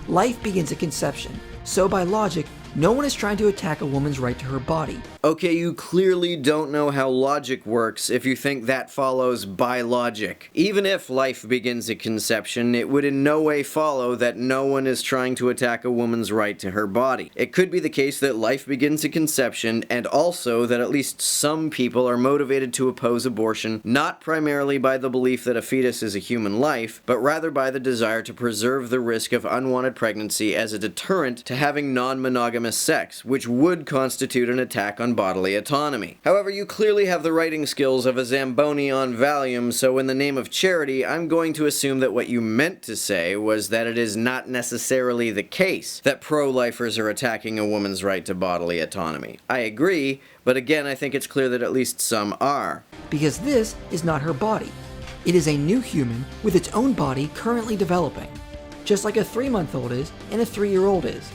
Life begins at conception, so by logic, no one is trying to attack a woman's right to her body. Okay, you clearly don't know how logic works if you think that follows by logic. Even if life begins at conception, it would in no way follow that no one is trying to attack a woman's right to her body. It could be the case that life begins at conception, and also that at least some people are motivated to oppose abortion not primarily by the belief that a fetus is a human life, but rather by the desire to preserve the risk of unwanted pregnancy as a deterrent to having non-monogamous sex, which would constitute an attack on bodily autonomy. However, you clearly have the writing skills of a Zamboni on Valium, so in the name of charity, I'm going to assume that what you meant to say was that it is not necessarily the case that pro-lifers are attacking a woman's right to bodily autonomy. I agree, but again, I think it's clear that at least some are. Because this is not her body. It is a new human with its own body currently developing, just like a 3-month-old is and a 3-year-old is.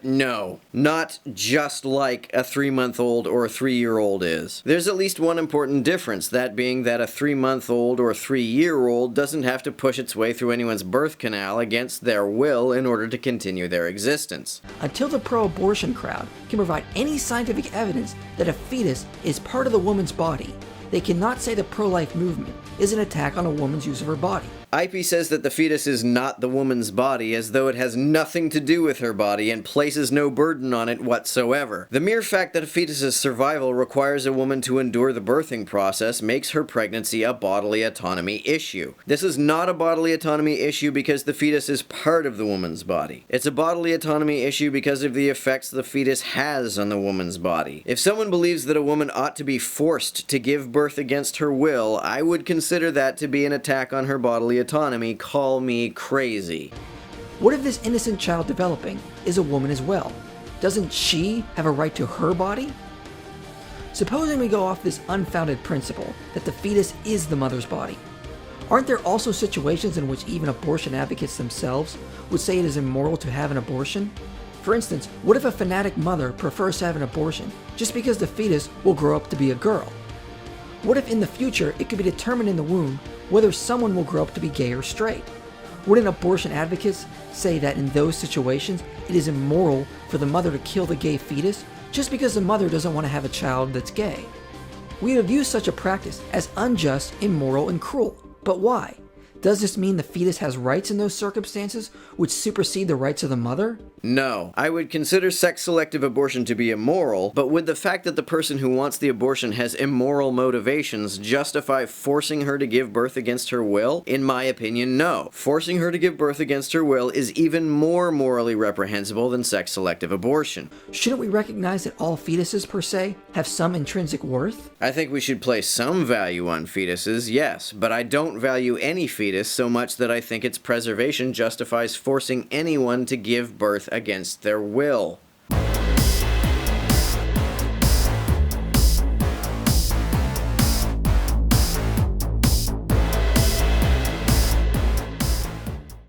No. Not just like a 3-month-old or a 3-year-old is. There's at least one important difference, that being that a 3-month-old or 3-year-old doesn't have to push its way through anyone's birth canal against their will in order to continue their existence. Until the pro-abortion crowd can provide any scientific evidence that a fetus is part of the woman's body, they cannot say the pro-life movement is an attack on a woman's use of her body. IP says that the fetus is not the woman's body, as though it has nothing to do with her body and places no burden on it whatsoever. The mere fact that a fetus's survival requires a woman to endure the birthing process makes her pregnancy a bodily autonomy issue. This is not a bodily autonomy issue because the fetus is part of the woman's body. It's a bodily autonomy issue because of the effects the fetus has on the woman's body. If someone believes that a woman ought to be forced to give birth against her will, I would consider that to be an attack on her bodily autonomy. Call me crazy. What if this innocent child developing is a woman as well? Doesn't she have a right to her body? Supposing we go off this unfounded principle that the fetus is the mother's body, aren't there also situations in which even abortion advocates themselves would say it is immoral to have an abortion? For instance, what if a fanatic mother prefers to have an abortion just because the fetus will grow up to be a girl? What if in the future it could be determined in the womb whether someone will grow up to be gay or straight? Wouldn't abortion advocates say that in those situations it is immoral for the mother to kill the gay fetus just because the mother doesn't want to have a child that's gay? We would view such a practice as unjust, immoral, and cruel. But why? Does this mean the fetus has rights in those circumstances which supersede the rights of the mother? No. I would consider sex-selective abortion to be immoral, but would the fact that the person who wants the abortion has immoral motivations justify forcing her to give birth against her will? In my opinion, no. Forcing her to give birth against her will is even more morally reprehensible than sex-selective abortion. Shouldn't we recognize that all fetuses, per se, have some intrinsic worth? I think we should place some value on fetuses, yes, but I don't value any fetus so much that I think its preservation justifies forcing anyone to give birth against their will.